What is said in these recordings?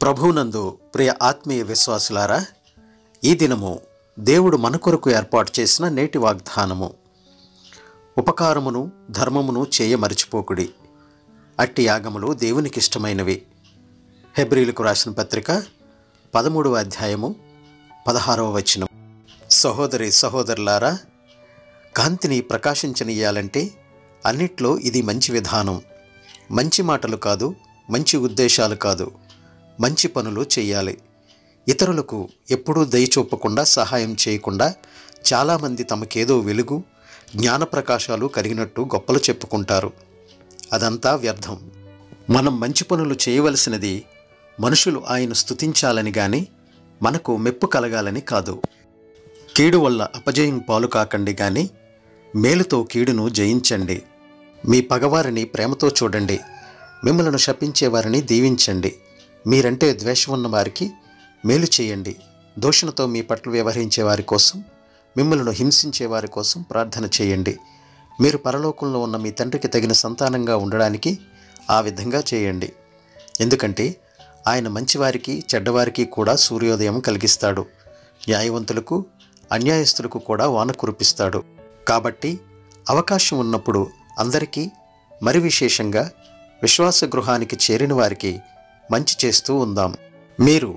ప్రభువునందు ప్రియ ఆత్మీయ విశ్వాసులారా, ఈ దినము దేవుడు మన కొరకు ఏర్పాటు చేసిన నేటి వాగ్దానము. ఉపకారమును ధర్మమును చేయ మరిచిపోకుడి, అట్టి యాగములు దేవునికి ఇష్టమైనవి. హెబ్రీలకు రాసిన పత్రిక 13వ అధ్యాయము 16వ వచనం. సహోదరి సహోదరులారా, కాంతిని ప్రకాశించనీయాలంటే అన్నిట్లో ఇది మంచి విధానం. మంచి మాటలు కాదు, మంచి ఉద్దేశాలు కాదు, మంచి పనులు చేయాలి. ఇతరులకు ఎప్పుడూ దయచూపకుండా సహాయం చేయకుండా చాలామంది తమకేదో వెలుగు జ్ఞానప్రకాశాలు కలిగినట్టు గొప్పలు చెప్పుకుంటారు. అదంతా వ్యర్థం. మనం మంచి పనులు చేయవలసినది మనుషులు ఆయన స్తుతించాలని గాని మనకు మెప్పు కలగాలని కాదు. కీడు వల్ల అపజయం పాలు కాకండి గాని మేలుతో కీడును జయించండి. మీ పగవారిని ప్రేమతో చూడండి, మిమ్మల్ని శపించేవారిని దీవించండి. మీరంటే ద్వేషం ఉన్న వారికి మేలు చేయండి. దూషణతో మీ పట్ల వ్యవహరించే వారి కోసం, మిమ్మల్ని హింసించే వారి కోసం ప్రార్థన చేయండి. మీరు పరలోకంలో ఉన్న మీ తండ్రికి తగిన సంతానంగా ఉండడానికి ఆ విధంగా చేయండి. ఎందుకంటే ఆయన మంచివారికి చెడ్డవారికి కూడా సూర్యోదయం కలిగిస్తాడు, న్యాయవంతులకు అన్యాయస్తులకు కూడా వాన కురిపిస్తాడు. కాబట్టి అవకాశం ఉన్నప్పుడు అందరికీ, మరి విశేషంగా విశ్వాస గృహానికి చేరిన వారికి మంచి చేస్తూ ఉందాం. మీరు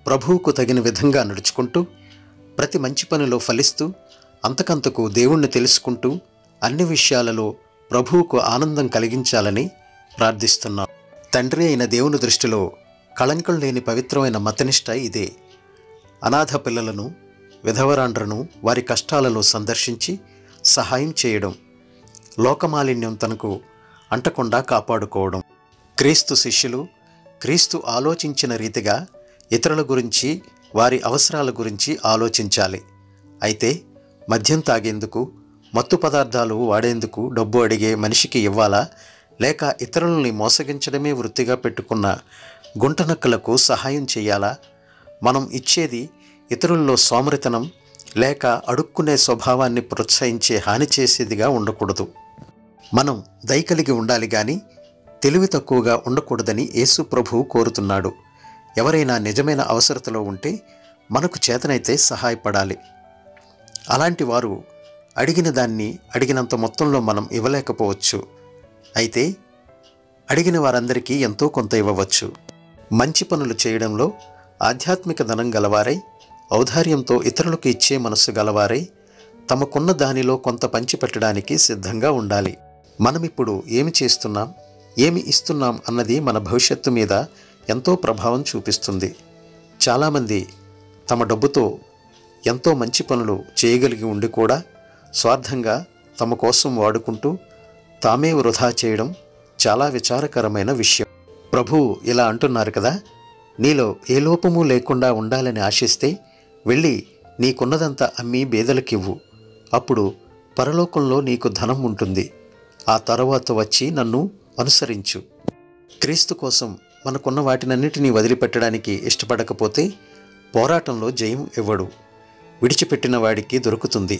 ప్రభువుకు తగిన విధంగా నడుచుకుంటూ ప్రతి మంచి పనిలో ఫలిస్తూ అంతకంతకు దేవుణ్ణి తెలుసుకుంటూ అన్ని విషయాలలో ప్రభువుకు ఆనందం కలిగించాలని ప్రార్థిస్తున్నాం. తండ్రి అయిన దేవుని దృష్టిలో కళంకం లేని పవిత్రమైన మతనిష్ట ఇదే. అనాథ పిల్లలను, విధవరాండ్రను వారి కష్టాలలో సందర్శించి సహాయం చేయడం, లోకమాలిన్యం తనకు అంటకుండా కాపాడుకోవడం. క్రీస్తు శిష్యులు క్రీస్తు ఆలోచించిన రీతిగా ఇతరుల గురించి, వారి అవసరాల గురించి ఆలోచించాలి. అయితే మద్యం తాగేందుకు, మత్తు పదార్థాలు వాడేందుకు డబ్బు అడిగే మనిషికి ఇవ్వాలా, లేక ఇతరులని మోసగించడమే వృత్తిగా పెట్టుకున్న గుంటనక్కలకు సహాయం చేయాలా? మనం ఇచ్చేది ఇతరుల్లో సోమరితనం లేక అడుక్కునే స్వభావాన్ని ప్రోత్సహించే హాని చేసేదిగా ఉండకూడదు. మనం దయ కలిగి ఉండాలి గాని తెలివి తక్కువగా ఉండకూడదని యేసు ప్రభువు కోరుతున్నాడు. ఎవరైనా నిజమైన అవసరతలో ఉంటే మనకు చేతనైతే సహాయపడాలి. అలాంటి వారు అడిగిన దాన్ని అడిగినంత మొత్తంలో మనం ఇవ్వలేకపోవచ్చు. అయితే అడిగిన వారందరికీ ఎంతో కొంత ఇవ్వవచ్చు. మంచి పనులు చేయడంలో ఆధ్యాత్మిక ధనం గలవారై, ఔదార్యంతో ఇతరులకు ఇచ్చే మనస్సు గలవారై, తమకున్న దానిలో కొంత పంచిపెట్టడానికి సిద్ధంగా ఉండాలి. మనమిప్పుడు ఏమి చేస్తున్నాం, ఏమి ఇస్తున్నాం అన్నది మన భవిష్యత్తు మీద ఎంతో ప్రభావం చూపిస్తుంది. చాలామంది తమ డబ్బుతో ఎంతో మంచి పనులు చేయగలిగి ఉండి కూడా స్వార్థంగా తమ కోసం వాడుకుంటూ తామే వృధా చేయడం చాలా విచారకరమైన విషయం. ప్రభువు ఇలా అంటున్నారు కదా, నీలో ఏ లోపము లేకుండా ఉండాలని ఆశిస్తే వెళ్ళి నీకున్నదంతా అమ్మి బేదలకివ్వు, అప్పుడు పరలోకంలో నీకు ధనం ఉంటుంది. ఆ తర్వాత వచ్చి నన్ను అనుసరించు. క్రీస్తు కోసం మనకున్న వాటినన్నిటినీ వదిలిపెట్టడానికి ఇష్టపడకపోతే పోరాటంలో జయం ఇవ్వడు. విడిచిపెట్టిన వాడికి దొరుకుతుంది.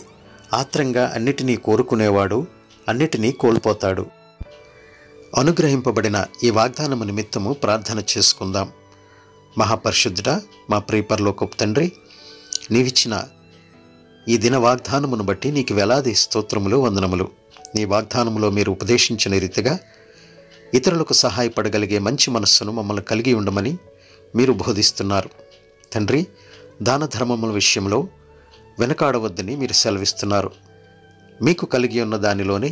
ఆత్రంగా అన్నిటినీ కోరుకునేవాడు అన్నిటినీ కోల్పోతాడు. అనుగ్రహింపబడిన ఈ వాగ్దానము నిమిత్తము ప్రార్థన చేసుకుందాం. మహాపరిశుద్ధుడా, మా ప్రియ పరలోకపు తండ్రి, నీవిచ్చిన ఈ దిన వాగ్దానమును బట్టి నీకు వేలాది స్తోత్రములు, వందనములు. నీ వాగ్దానములో మీరు ఉపదేశించిన రీతిగా ఇతరులకు సహాయపడగలిగే మంచి మనస్సును మమ్మల్ని కలిగి ఉండమని మీరు బోధిస్తున్నారు. తండ్రి, దాన ధర్మముల విషయంలో వెనకాడవద్దని మీరు సెలవిస్తున్నారు. మీకు కలిగి ఉన్న దానిలోనే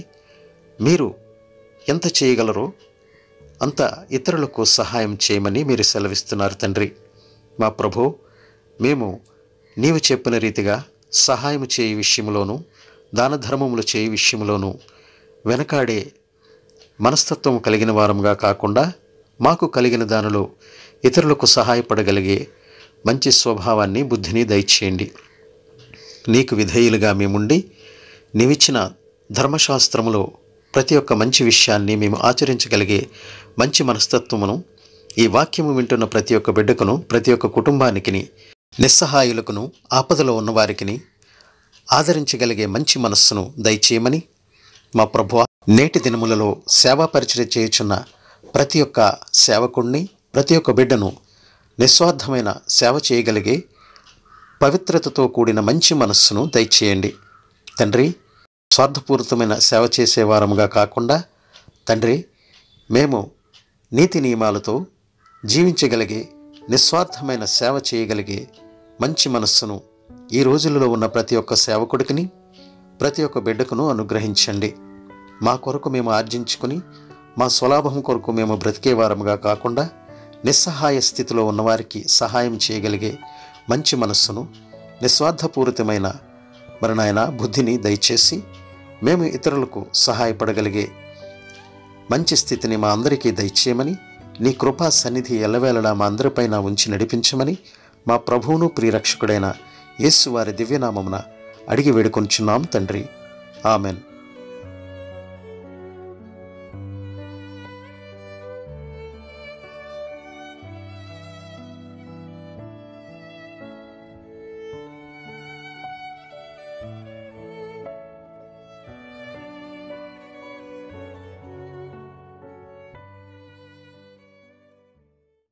మీరు ఎంత చేయగలరో అంత ఇతరులకు సహాయం చేయమని మీరు సెలవిస్తున్నారు. తండ్రి, మా ప్రభు, మేము నీవు చెప్పిన రీతిగా సహాయం చేయ విషయంలోనూ, దాన ధర్మములు చేయ విషయంలోనూ వెనకాడే మనస్తత్వం కలిగిన వారముగా కాకుండా మాకు కలిగిన దానిలో ఇతరులకు సహాయపడగలిగే మంచి స్వభావాన్ని, బుద్ధిని దయచేయండి. నీకు విధేయులుగా మేముండి నీవిచ్చిన ధర్మశాస్త్రములో ప్రతి ఒక్క మంచి విషయాన్ని మేము ఆచరించగలిగే మంచి మనస్తత్వమును ఈ వాక్యము వింటున్న ప్రతి ఒక్క బిడ్డకును, ప్రతి ఒక్క కుటుంబానికి, నిస్సహాయులకును, ఆపదలో ఉన్నవారికి ఆదరించగలిగే మంచి మనస్సును దయచేయమని మా ప్రభువా, నేటి దినములలో సేవా పరిచర్య చేయుచున్న ప్రతి ఒక్క సేవకుడిని, ప్రతి ఒక్క బిడ్డను నిస్వార్థమైన సేవ చేయగలిగే పవిత్రతతో కూడిన మంచి మనస్సును దయచేయండి. తండ్రి, స్వార్థపూరితమైన సేవ చేసేవారముగా కాకుండా తండ్రి, మేము నీతి నియమాలతో జీవించగలిగే నిస్వార్థమైన సేవ చేయగలిగే మంచి మనస్సును ఈ రోజులలో ఉన్న ప్రతి ఒక్క సేవకుడికిని, ప్రతి ఒక్క బిడ్డకును అనుగ్రహించండి. మా కొరకు మేము ఆర్జించుకుని మా స్వలాభం కొరకు మేము బ్రతికేవారముగా కాకుండా నిస్సహాయ స్థితిలో ఉన్నవారికి సహాయం చేయగలిగే మంచి మనస్సును, నిస్వార్థపూరితమైన నాయన బుద్ధిని దయచేసి మేము ఇతరులకు సహాయపడగలిగే మంచి స్థితిని మా అందరికీ దయచేయమని, నీ కృపా సన్నిధి ఎల్లవేళలా మా అందరిపైన ఉంచి నడిపించమని మా ప్రభువును ప్రియరక్షకుడైన యేసు వారి దివ్యనామమున అడిగి వేడుకొంచున్నాం తండ్రి. ఆమెన్.